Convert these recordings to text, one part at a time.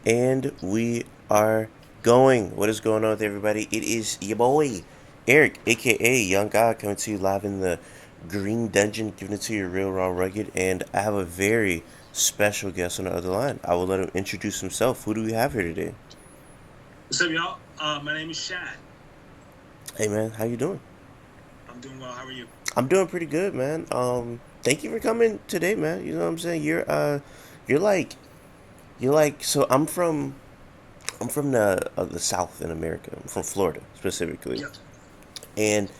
And we are going. What is going on with everybody? It is your boy, Eric, aka Young God, coming to you live in the Green Dungeon, giving it to you real, raw, rugged. And I have a very special guest on the other line. I will let him introduce himself. Who do we have here today? What's up, y'all? My name is Shad. Hey, man, how you doing? I'm doing well. How are you? I'm doing pretty good, man. Thank you for coming today, man. You know what I'm saying? You're like, So I'm from the South in America. I'm from Florida specifically, Yep. and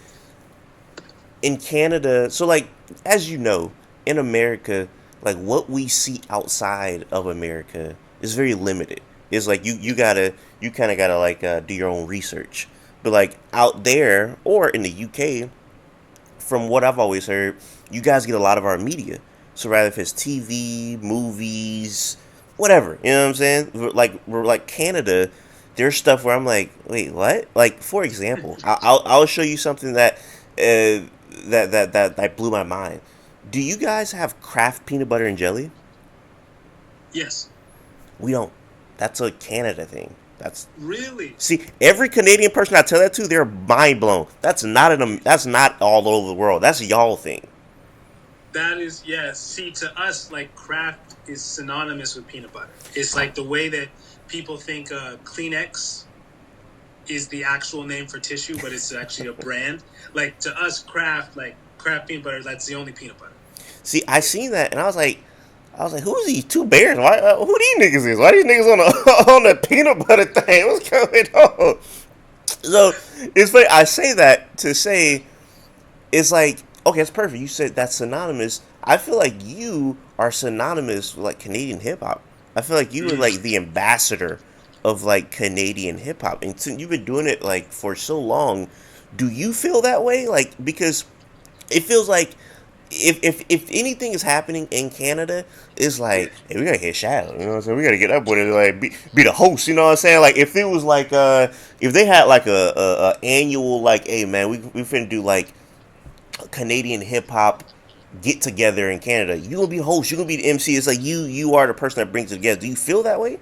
in Canada. So like as you know, in America, like what we see outside of America is very limited. It's like you kind of gotta like do your own research. But like out there or in the UK, from what I've always heard, you guys get a lot of our media. So rather if it's TV, movies, whatever, you know what I'm saying? We're like Canada. There's stuff where I'm like, wait, what? Like for example, I'll show you something that blew my mind. Do you guys have Kraft peanut butter and jelly? Yes. We don't. That's a Canada thing. That's Really? See, every Canadian person I tell that to, they're mind blown. That's not all over the world. That's a y'all thing. That is, yes. See, to us, like Kraft is synonymous with peanut butter. It's like the way that people think Kleenex is the actual name for tissue, but it's actually a brand. Like to us, Kraft peanut butter, that's the only peanut butter. See, I seen that and I was like, who's these two bears? Why? Who these niggas is? Why these niggas on the on the peanut butter thing? What's going on? So it's funny. I say that to say it's like okay, it's perfect. You said that's synonymous. I feel like you are synonymous with like Canadian hip hop. I feel like you were Mm. like the ambassador of like Canadian hip hop, and since you've been doing it like for so long, do you feel that way? Like because it feels like if anything is happening in Canada, it's like hey, we gotta get Shad. You know what I'm saying? We gotta get up with it, like be the host. You know what I'm saying? Like if it was like if they had like a annual like hey man we finna do like Canadian hip hop get together in Canada. You gonna be the host. You gonna be the MC. It's like you are the person that brings it together. Do you feel that way?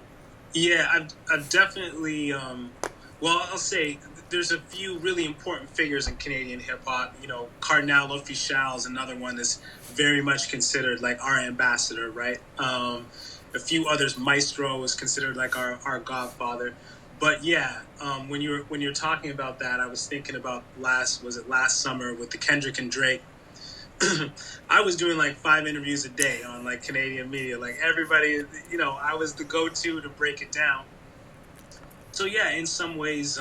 Yeah, I've definitely. Well, I'll say there's a few really important figures in Canadian hip hop. You know, Cardinal Offishall is another one that's very much considered like our ambassador, right? A few others, Maestro is considered like our godfather. But yeah, when you're talking about that, I was thinking about last summer with the Kendrick and Drake. I was doing like 5 interviews a day on like Canadian media. Like everybody, I was the go-to to break it down. So yeah, in some ways,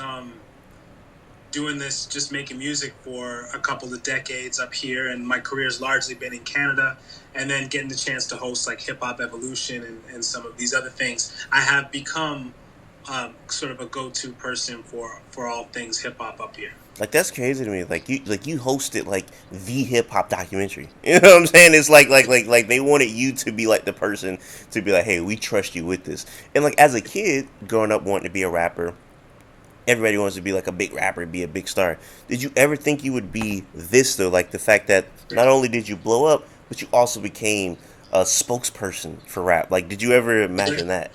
doing this, just making music for a couple of decades up here, and my career's largely been in Canada, and then getting the chance to host like Hip Hop Evolution and some of these other things, I have become sort of a go-to person for all things hip hop up here. Like that's crazy to me. Like you hosted like the hip hop documentary. You know what I'm saying? It's like they wanted you to be like the person to be like, hey, we trust you with this. And like as a kid growing up wanting to be a rapper, everybody wants to be like a big rapper, be a big star. Did you ever think you would be this though? Like the fact that not only did you blow up, but you also became a spokesperson for rap. Like, did you ever imagine that?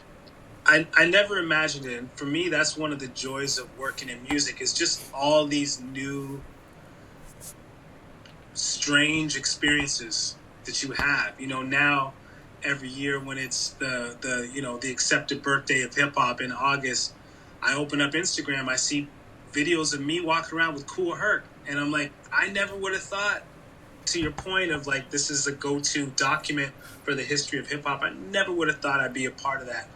I never imagined it. And for me, that's one of the joys of working in music is just all these new strange experiences that you have. Now every year when it's the accepted birthday of hip hop in August, I open up Instagram, I see videos of me walking around with Cool Herc, and I'm like, I never would have thought. To your point of like this is a go-to document for the history of hip hop, I never would have thought I'd be a part of that.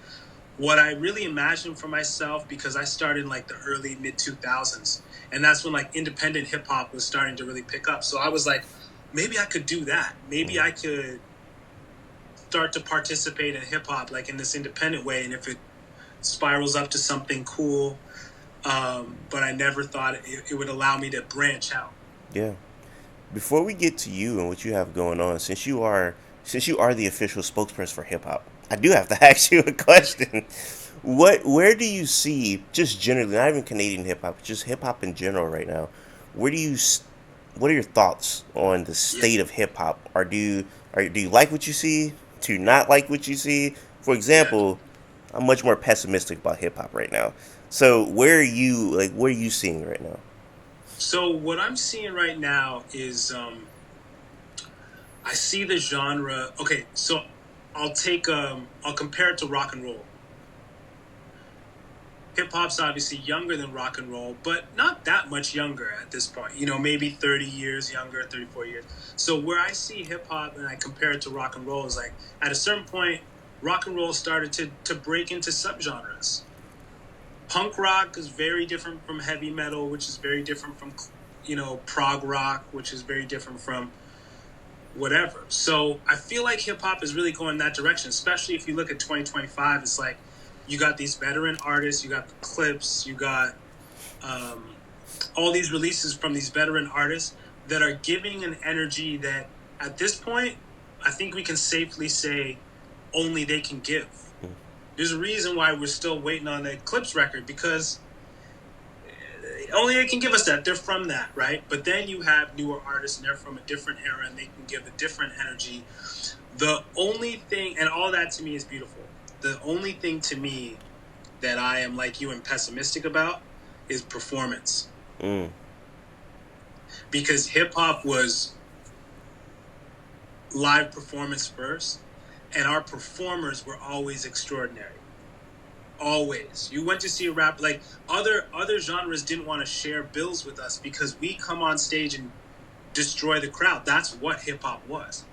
What I really imagined for myself, because I started in like the early mid 2000s, and that's when like independent hip hop was starting to really pick up. So I was like, maybe I could do that. Maybe I could start to participate in hip hop like in this independent way, and if it spirals up to something cool, but I never thought it would allow me to branch out. Yeah. Before we get to you and what you have going on, since you are the official spokesperson for hip hop, I do have to ask you a question. Where do you see just generally, not even Canadian hip hop, just hip hop in general right now? Where do you what are your thoughts on the Yeah, state of hip hop? Do you like what you see? Do you not like what you see? For yeah. example, I'm much more pessimistic about hip hop right now. So where are you? Like, what are you seeing right now? So what I'm seeing right now is I see the genre. Okay, so I'll compare it to rock and roll. Hip hop's obviously younger than rock and roll, but not that much younger at this point. You know, maybe 30 years younger, 34 years. So where I see hip hop and I compare it to rock and roll is like at a certain point, rock and roll started to break into subgenres. Punk rock is very different from heavy metal, which is very different from prog rock, which is very different from whatever. So I feel like hip hop is really going that direction, especially if you look at 2025. It's like you got these veteran artists, you got the clips, you got um, all these releases from these veteran artists that are giving an energy that at this point, I think we can safely say only they can give. There's a reason why we're still waiting on the Clips record because only they can give us that. They're from that, right? But then you have newer artists and they're from a different era and they can give a different energy. The only thing, and all that to me is beautiful. The only thing to me that I am like you and pessimistic about is performance. Mm. Because hip hop was live performance first, and our performers were always extraordinary. Always. You went to see a rap like other genres didn't want to share bills with us because we come on stage and destroy the crowd. That's what hip hop was.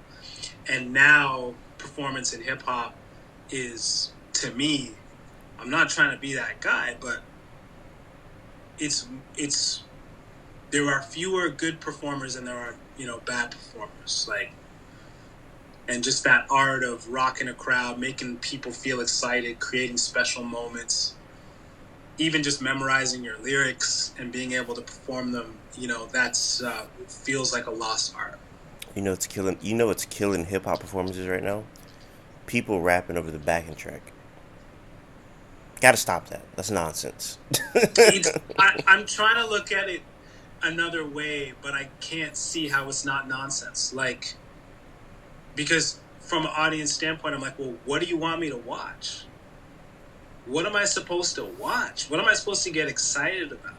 And now performance in hip hop is, to me, I'm not trying to be that guy, but it's there are fewer good performers than there are, bad performers. Like, and just that art of rocking a crowd, making people feel excited, creating special moments, even just memorizing your lyrics and being able to perform them, that's feels like a lost art. You know it's killing. You know it's killing hip hop performances right now. People rapping over the backing track. Got to stop that. That's nonsense. I'm trying to look at it another way, but I can't see how it's not nonsense. Like, because from an audience standpoint, I'm like, well, what do you want me to watch? What am I supposed to watch? What am I supposed to get excited about?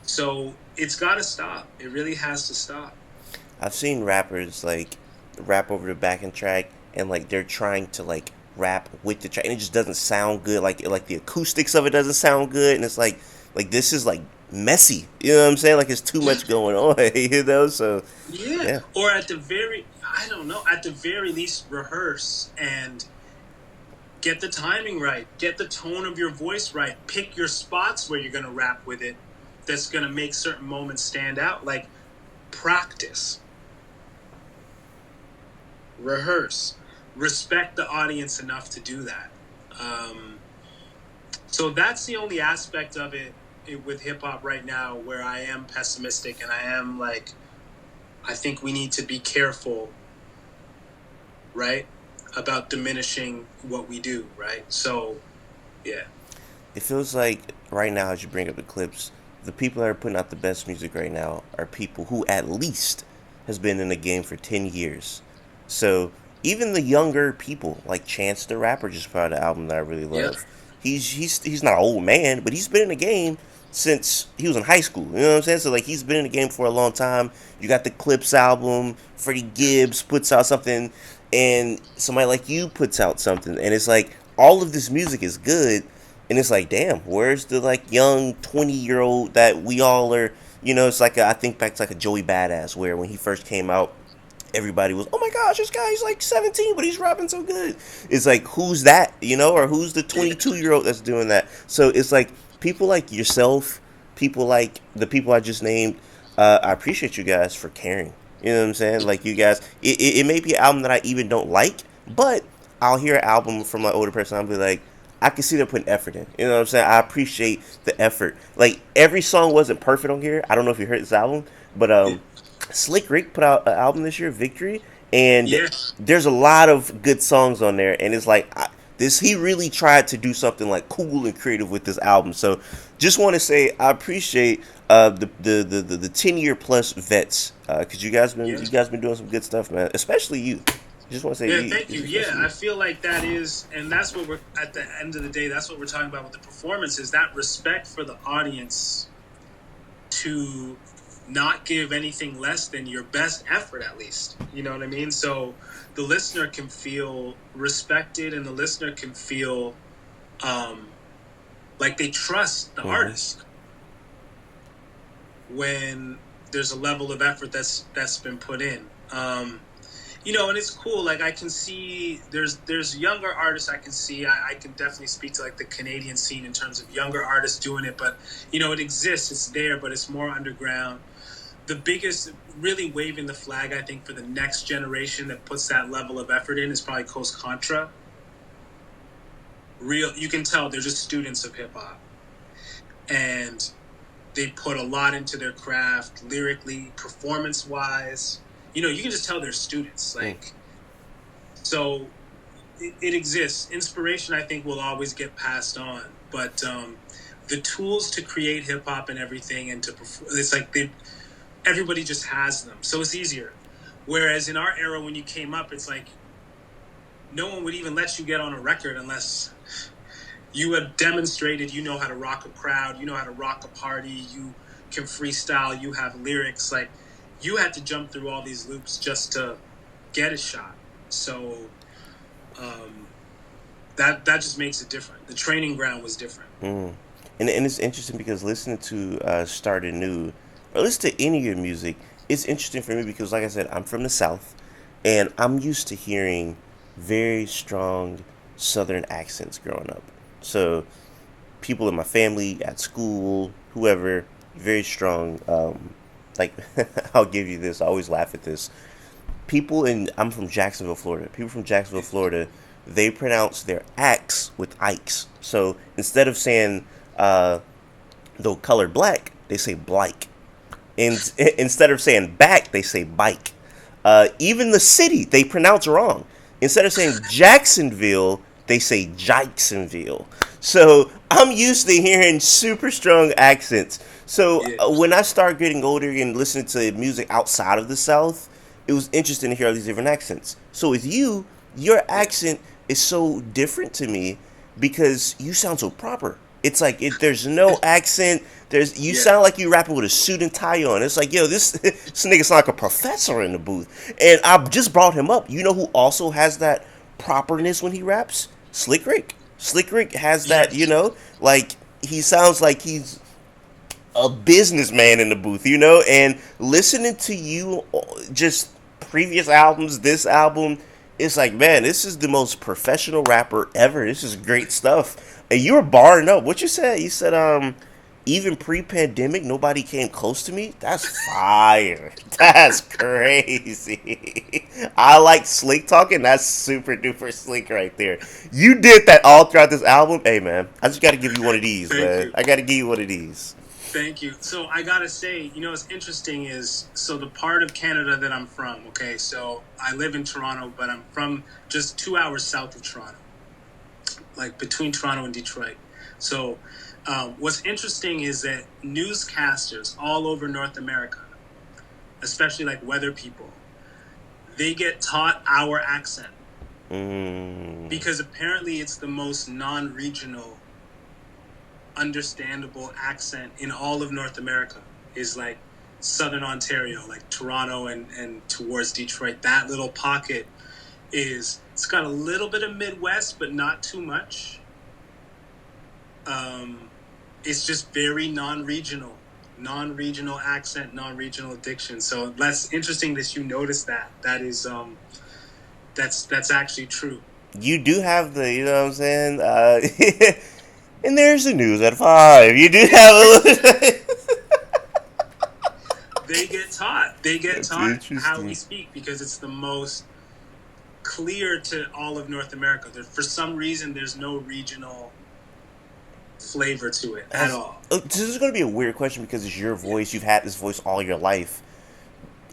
So it's got to stop. It really has to stop. I've seen rappers like rap over the backing track and like they're trying to like rap with the track and it just doesn't sound good. Like the acoustics of it doesn't sound good, and it's like this is like messy. You know what I'm saying? Like it's too much going on. You know? So Yeah. yeah. Or I don't know, at the very least, rehearse and get the timing right. Get the tone of your voice right. Pick your spots where you're going to rap with it that's going to make certain moments stand out. Like, practice, rehearse, respect the audience enough to do that. So that's the only aspect of it with hip hop right now where I am pessimistic and I am like, I think we need to be careful, right, about diminishing what we do, right? So, yeah. It feels like right now, as you bring up the clips, the people that are putting out the best music right now are people who at least has been in the game for 10 years. So even the younger people, like Chance the Rapper, just put out an album that I really Yeah. love. He's not an old man, but he's been in the game since he was in high school. You know what I'm saying? So like he's been in the game for a long time. You got the Clips album. Freddie Gibbs puts out something, and somebody like you puts out something, and it's like all of this music is good, and it's like, damn, where's the like young 20-year old that we all are? You know, it's like I think back to like a Joey Badass, where when he first came out, everybody was, oh my gosh, this guy's like 17, but he's rapping so good. It's like, who's that, you know, or who's the 22-year-old that's doing that? So it's like people like yourself, people like the people I just named. I appreciate you guys for caring. You know what I'm saying? Like you guys, it may be an album that I even don't like, but I'll hear an album from my older person. I'll be like, I can see they're putting effort in. You know what I'm saying? I appreciate the effort. Like every song wasn't perfect on here. I don't know if you heard this album, but Slick Rick put out an album this year, Victory, and Yeah. there's a lot of good songs on there. And it's like this, he really tried to do something like cool and creative with this album. So, just want to say I appreciate the 10-year plus vets because you Yeah. guys been doing some good stuff, man. Especially you. Just want to say Yeah, you thank you. Yeah, especially. I feel like that is, and that's what we're at the end of the day. That's what we're talking about with the performance is that respect for the audience to not give anything less than your best effort, at least. You know what I mean? So the listener can feel respected, and the listener can feel um, like they trust the Mm-hmm. artist when there's a level of effort that's been put in. And it's cool. Like I can see there's younger artists I can see. I can definitely speak to like the Canadian scene in terms of younger artists doing it, but it exists, it's there, but it's more underground. The biggest really waving the flag, I think, for the next generation that puts that level of effort in is probably Coast Contra. Real, you can tell they're just students of hip hop, and they put a lot into their craft, lyrically, performance wise. You can just tell they're students. Mm. Like, so it exists. Inspiration, I think, will always get passed on, but the tools to create hip hop and everything, and to perform, it's like everybody just has them, so it's easier. Whereas in our era, when you came up, it's like no one would even let you get on a record unless you have demonstrated you know how to rock a crowd, you know how to rock a party, you can freestyle, you have lyrics. Like you had to jump through all these loops just to get a shot. So um, that just makes it different. The training ground was different. Mm. And it's interesting because listening to Start Anew or listen to any of your music, it's interesting for me because, like I said, I'm from the South and I'm used to hearing very strong Southern accents growing up. So, people in my family, at school, whoever, very strong. Like, I'll give you this, I always laugh at this. I'm from Jacksonville, Florida. People from Jacksonville, Florida, they pronounce their acts with ikes. So instead of saying the color black, they say blike. And instead of saying back, they say bike. Even the city, they pronounce wrong. Instead of saying Jacksonville, they say Jacksonville. So I'm used to hearing super strong accents. So Yeah. when I start getting older and listening to music outside of the South, it was interesting to hear all these different accents. So with you, your Yeah. accent is so different to me because you sound so proper. It's like there's no accent. You Yeah. sound like you rapping with a suit and tie on. It's like, yo, this nigga sound like a professor in the booth. And I just brought him up. You know who also has that properness when he raps? Slick Rick. Slick Rick has that. Yes. Like he sounds like he's a businessman in the booth, and listening to you just previous albums, this album, it's like, man, this is the most professional rapper ever. This is great stuff. And you were barring up. What you said? You said, even pre-pandemic, nobody came close to me. That's fire. That's crazy. I like slick talking. That's super duper slick right there. You did that all throughout this album. Hey, man, I just got to give you one of these, Thank man. you. I got to give you one of these. Thank you. So I gotta say, what's interesting is so the part of Canada that I'm from. Okay, so I live in Toronto, but I'm from just 2 hours south of Toronto, like between Toronto and Detroit. So what's interesting is that newscasters all over North America, especially like weather people, they get taught our accent Mm. because apparently it's the most non-regional understandable accent in all of North America is like Southern Ontario, like Toronto and towards Detroit. That little pocket it's got a little bit of Midwest, but not too much. Um, it's just very non-regional accent, non-regional diction. So that's interesting that you noticed that. That is that's actually true. You do have the, you know what I'm saying? And there's the news at 5. You do have a little. They get That's taught how we interesting. speak because it's the most clear to all of North America. There, for some reason, there's no regional flavor to it at all. This is going to be a weird question because it's your Yeah. voice. You've had this voice all your life.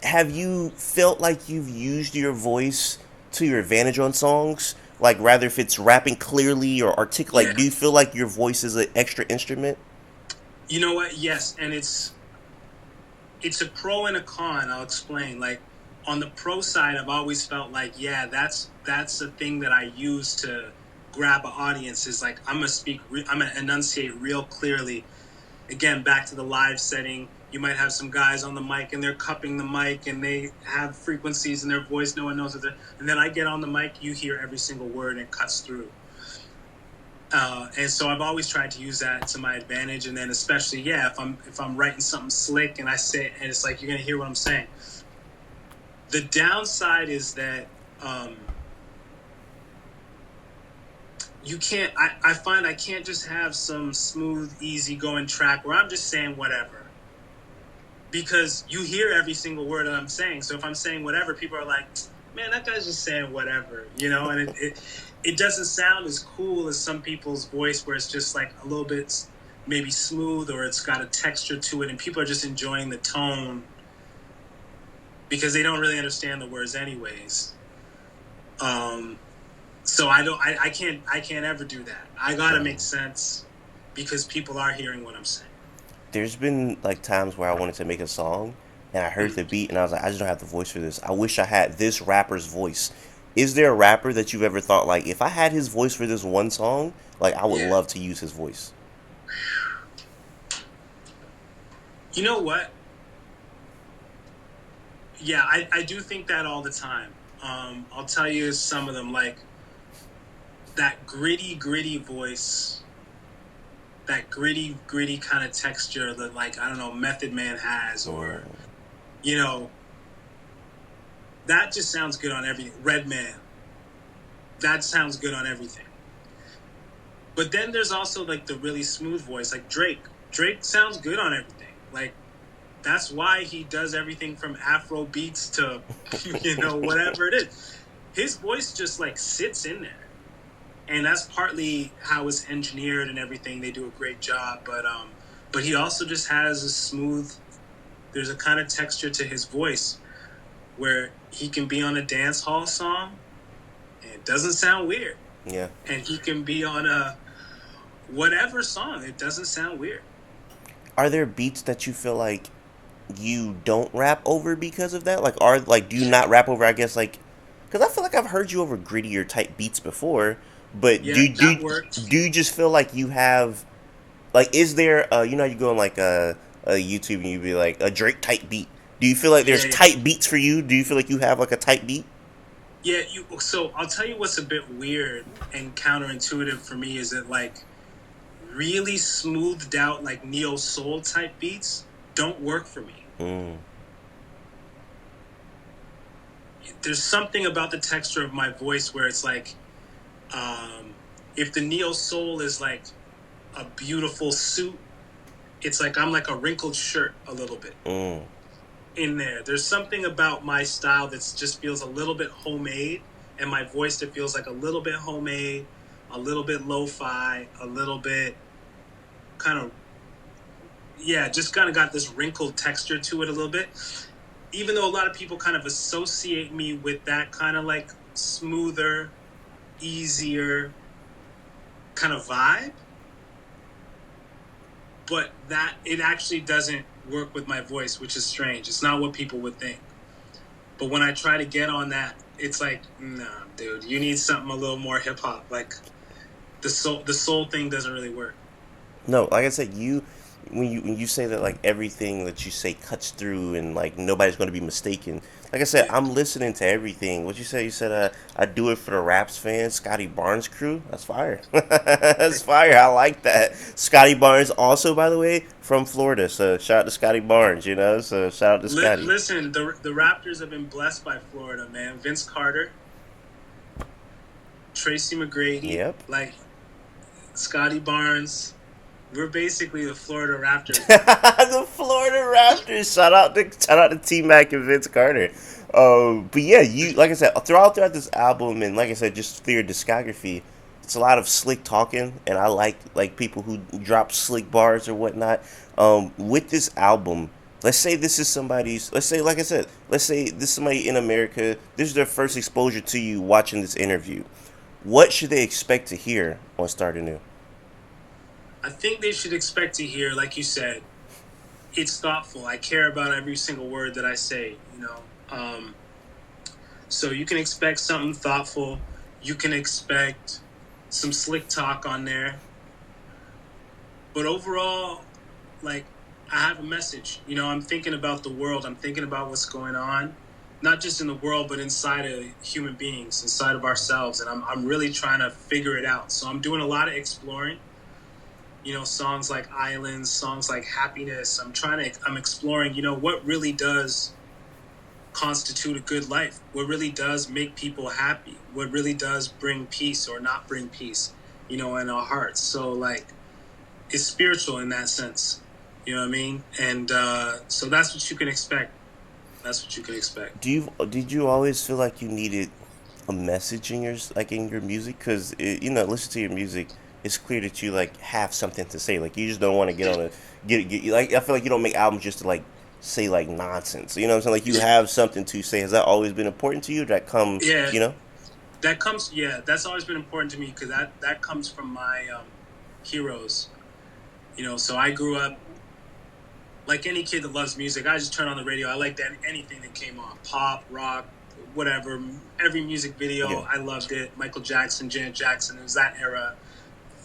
Have you felt like you've used your voice to your advantage on songs? Like, rather if it's rapping clearly or articulate, Yeah. do you feel like your voice is an extra instrument? You know what? Yes, and it's a pro and a con. I'll explain. Like on the pro side, I've always felt like, yeah, that's the thing that I use to grab an audience. Is like I'm gonna enunciate real clearly. Again, back to the live setting, you might have some guys on the mic and they're cupping the mic and they have frequencies in their voice. No one knows what they're. And then I get on the mic, you hear every single word and it cuts through. And so I've always tried to use that to my advantage. And then especially, yeah, if I'm writing something slick and I say, and it's like you're gonna hear what I'm saying. The downside is that you can't. I find I can't just have some smooth, easy going track where I'm just saying whatever, because you hear every single word that I'm saying. So if I'm saying whatever, people are like, "Man, that guy's just saying whatever," and it doesn't sound as cool as some people's voice, where it's just like a little bit maybe smooth, or it's got a texture to it, and people are just enjoying the tone because they don't really understand the words anyways. So I can't ever do that. I gotta make sense because people are hearing what I'm saying. There's been like times where I wanted to make a song and I heard the Mm. beat and I was like, I just don't have the voice for this. I wish I had this rapper's voice. Is there a rapper that you've ever thought like, if I had his voice for this one song, like I would Yeah. love to use his voice? You know what? Yeah, I do think that all the time. I'll tell you some of them, like that gritty voice, that gritty kind of texture that, like, I don't know, Method Man has, or Mm, you know, that just sounds good on every Red Man. That sounds good on everything. But then there's also like the really smooth voice, like Drake. Drake sounds good on everything. Like that's why he does everything from Afro beats to whatever it is. His voice just like sits in there, and that's partly how it's engineered and everything. They do a great job, but he also just has a smooth. There's a kind of texture to his voice where he can be on a dance hall song and it doesn't sound weird, yeah. and he can be on a whatever song, it doesn't sound weird. Are there beats that you feel like you don't rap over because of that? Like, are like do you not rap over? I guess like, because I feel like I've heard you over grittier type beats before, but Yeah, that works. do you just feel like you have like is there you go on like a YouTube and you be like a Drake type beat? Do you feel like Yeah, there's yeah, type beats for you? Do you feel like you have like a type beat? yeah. So I'll tell you what's a bit weird and counterintuitive for me is that like really smoothed out like neo soul type beats don't work for me. Mm, There's something about the texture of my voice where it's like, um, if the neo soul is like a beautiful suit, it's like I'm like a wrinkled shirt a little bit mm. in there. There's something about my style that just feels a little bit homemade, and my voice that feels like a little bit homemade, a little bit lo-fi, a little bit kind of, yeah, just kind of got this wrinkled texture to it a little bit. Even though a lot of people kind of associate me with that kind of like smoother, easier kind of vibe, but that it actually doesn't work with my voice, which is strange. It's not what people would think. But when I try to get on that, it's like, nah, dude, you need something a little more hip hop. Like the soul thing doesn't really work. No, like I said, when you say that like everything that you say cuts through and like nobody's going to be mistaken. Like I said, Yeah. I'm listening to everything. What you say? You said I do it for the Raps fans, Scotty Barnes crew. That's fire. That's fire. I like that. Scotty Barnes, also by the way, from Florida. So shout out to Scotty Barnes. So shout out to Scotty. Listen, the Raptors have been blessed by Florida, man. Vince Carter, Tracy McGrady, Yep. like Scotty Barnes. We're basically the Florida Raptors, man. The Florida Raptors. Shout out to T Mac and Vince Carter. But yeah, you like I said throughout this album and like I said, just through your discography, it's a lot of slick talking, and I like people who drop slick bars or whatnot. With this album, let's say this is somebody's. Let's say like I said, let's say this is somebody in America. This is their first exposure to you watching this interview. What should they expect to hear on Starting New? I think they should expect to hear, like you said, it's thoughtful. I care about every single word that I say. So you can expect something thoughtful. You can expect some slick talk on there. But overall, like, I have a message. You know, I'm thinking about the world. I'm thinking about what's going on, not just in the world, but inside of human beings, inside of ourselves. And I'm really trying to figure it out. So I'm doing a lot of exploring. You know, songs like Islands, songs like Happiness. I'm exploring, you know, what really does constitute a good life, what really does make people happy, what really does bring peace or not bring peace, you know, in our hearts. So, like, it's spiritual in that sense. You know what I mean? And so that's what you can expect. That's what you can expect. Did you always feel like you needed a message in your like in your music? Because you know, listen to your music, it's clear that you like have something to say. Like you just don't want to get on a get like I feel like you don't make albums just to like say like nonsense. You know what I'm saying? Like you have something to say. Has that always been important to you? That come, Yeah, you know? that comes. Yeah, that's always been important to me because that comes from my heroes. You know, so I grew up like any kid that loves music. I just turn on the radio. I liked anything that came on, pop, rock, whatever. Every music Yeah. video, I loved it. Michael Jackson, Janet Jackson. It was that era.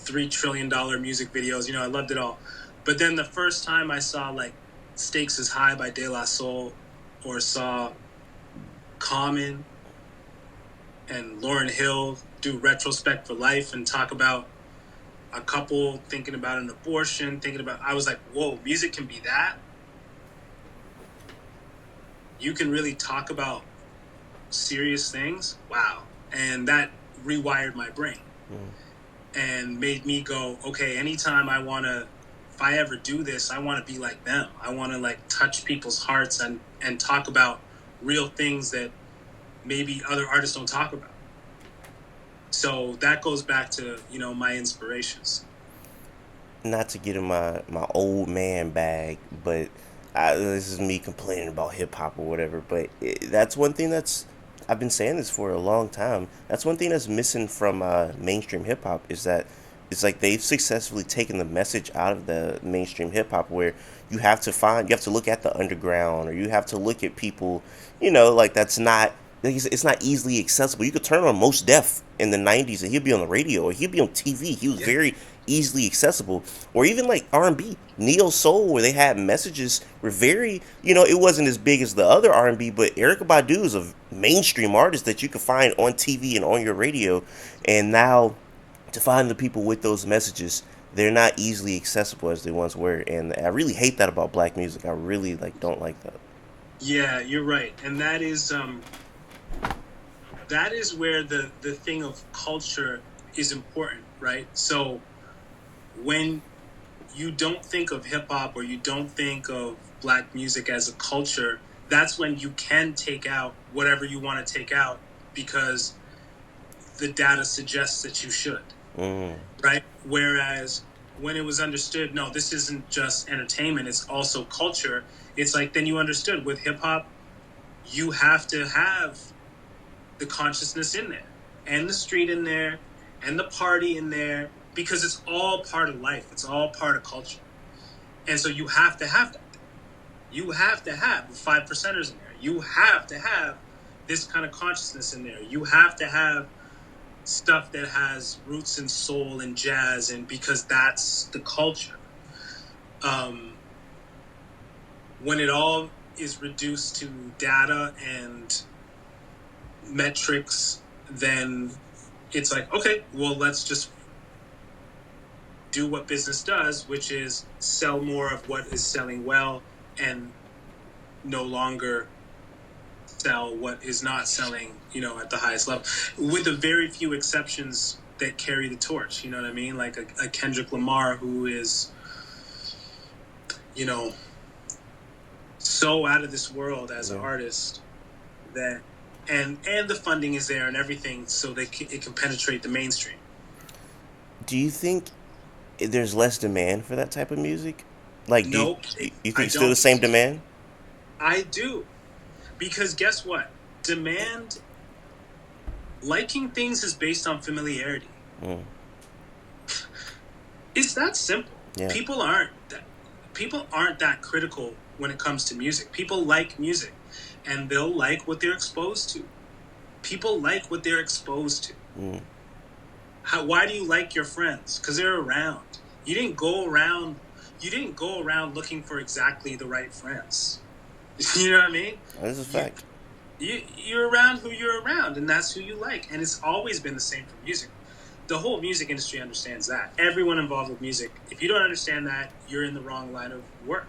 $3 trillion music videos. You know, I loved it all. But then the first time I saw like Stakes is High by De La Soul, or saw Common and Lauryn Hill do Retrospect for Life and talk about a couple thinking about an abortion, I was like, whoa, music can be that. You can really talk about serious things. Wow. And that rewired my brain and made me go, okay, anytime if I ever do this, I want to be like them. I want to like touch people's hearts and talk about real things that maybe other artists don't talk about. So that goes back to, you know, my inspirations. Not to get in my old man bag, but this is me complaining about hip hop or whatever. But that's one thing that's I've been saying this for a long time. That's one thing that's missing from mainstream hip hop is that it's like they've successfully taken the message out of the mainstream hip hop where you have to look at the underground or you have to look at people, you know, like that's not like it's not easily accessible. You could turn on Most Def in the '90s and he'd be on the radio or he'd be on TV. He was Yeah. very easily accessible, or even like R&B, neo soul, where they had messages were very, you know, it wasn't as big as the other R&B, but Erykah Badu is a mainstream artist that you could find on TV and on your radio, and now to find the people with those messages, they're not easily accessible as they once were, and I really hate that about black music. I really like don't like that. Yeah, you're right. And that is where the thing of culture is important, right? So when you don't think of hip hop or you don't think of black music as a culture, that's when you can take out whatever you want to take out because the data suggests that you should, Mm. right? Whereas when it was understood, no, this isn't just entertainment, it's also culture. It's like then you understood with hip hop, you have to have the consciousness in there and the street in there and the party in there because it's all part of life. It's all part of culture. And so you have to have that. You have to have the 5%ers in there. You have to have this kind of consciousness in there. You have to have stuff that has roots in soul and jazz, and because that's the culture. Um, when it all is reduced to data and metrics, then it's like, okay, well, let's just do what business does, which is sell more of what is selling well and no longer sell what is not selling, you know, at the highest level, with the very few exceptions that carry the torch. You know what I mean? Like a Kendrick Lamar who is, you know, so out of this world as an Yeah. artist that, and the funding is there and everything, so it can penetrate the mainstream. Do you think there's less demand for that type of music? Like, Nope, you I think still the don't. same demand? I do, because guess what? Demand, liking things is based on familiarity. Mm. It's that simple. Yeah. People aren't that critical when it comes to music. People like music, and they'll like what they're exposed to. People like what they're exposed to. Mm. Why do you like your friends? Because they're around. You didn't go around. You didn't go around looking for exactly the right friends. You know what I mean? That is a You fact. you're around who you're around, and that's who you like. And it's always been the same for music. The whole music industry understands that. Everyone involved with music, if you don't understand that, you're in the wrong line of work.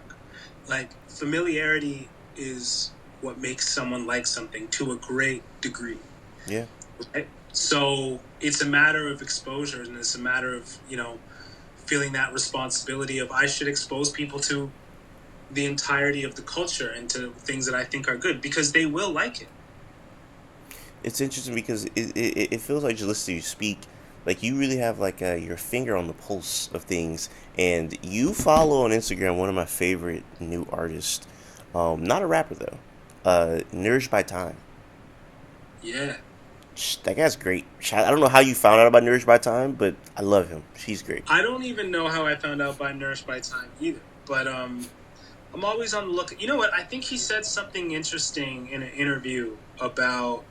Like, familiarity is what makes someone like something to a great degree. Yeah. Right? So it's a matter of exposure, and it's a matter of, feeling that responsibility of, I should expose people to the entirety of the culture and to things that I think are good, because they will like it. It's interesting because it feels like just listening to you speak, like you really have like your finger on the pulse of things, and you follow on Instagram one of my favorite new artists, not a rapper though, Nourished by Time. Yeah. That guy's great. I don't know how you found out about Nourished by Time, but I love him. She's great. I don't even know how I found out by Nourished by Time either, but I'm always on the look. You know what? I think he said something interesting in an interview about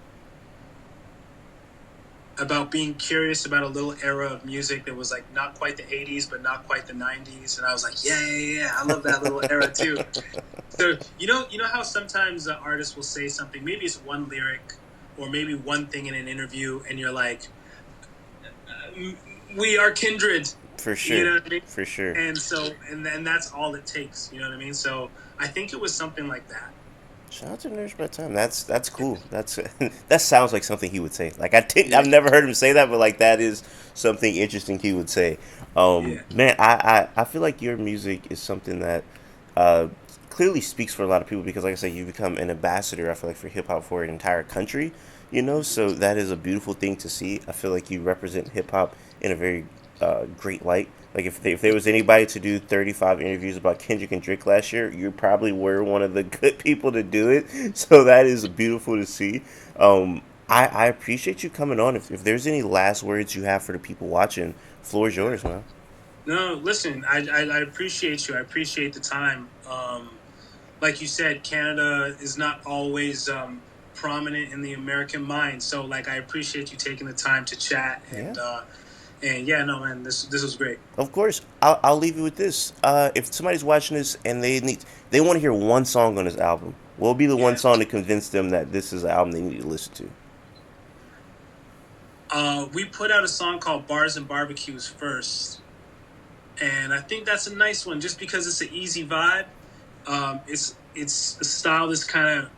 being curious about a little era of music that was like not quite the 80s but not quite the 90s, and I was like, yeah, I love that little era too. So you know how sometimes the artist will say something, maybe it's one lyric or maybe one thing in an interview, and you're like, we are kindred. For You sure. know what I mean? For sure. And so, and then that's all it takes. You know what I mean? So I think it was something like that. Shout out to Nourished by Time. That's cool. That's that sounds like something he would say. Like Yeah, I've never heard him say that, but like that is something interesting he would say. yeah, Man, I feel like your music is something that uh, clearly speaks for a lot of people because, like I said, you become an ambassador. I feel like for hip hop for an entire country. So that is a beautiful thing to see. I feel like you represent hip hop in a very great light. Like if there was anybody to do 35 interviews about Kendrick and Drake last year, you probably were one of the good people to do it. So that is beautiful to see. I appreciate you coming on. If there's any last words you have for the people watching, floor is yours, man. No, listen, I appreciate you. I appreciate the time. Like you said, Canada is not always prominent in the American mind. So, like, I appreciate you taking the time to chat, Yeah. and yeah, no, man, this was great. Of course, I'll leave you with this. If somebody's watching this and they want to hear one song on this album, what will be the one Yeah. song to convince them that this is an album they need to listen to? We put out a song called Bars and Barbecues first, and I think that's a nice one just because it's an easy vibe. It's a style that's kind of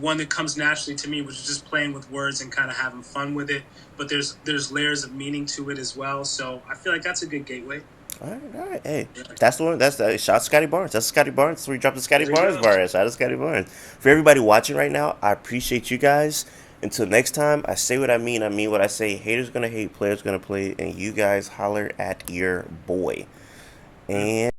one that comes naturally to me, which is just playing with words and kind of having fun with it. But there's layers of meaning to it as well. So I feel like that's a good gateway. All right, all right. Hey, Yeah. that's the one. That's the shout out to Scotty Barnes. That's Scotty Barnes. So we dropped the Scotty There you Barnes go. bar. Shout out to Scotty Barnes. For everybody watching right now, I appreciate you guys. Until next time, I say what I mean. I mean what I say. Haters gonna hate, players gonna play, and you guys holler at your boy. And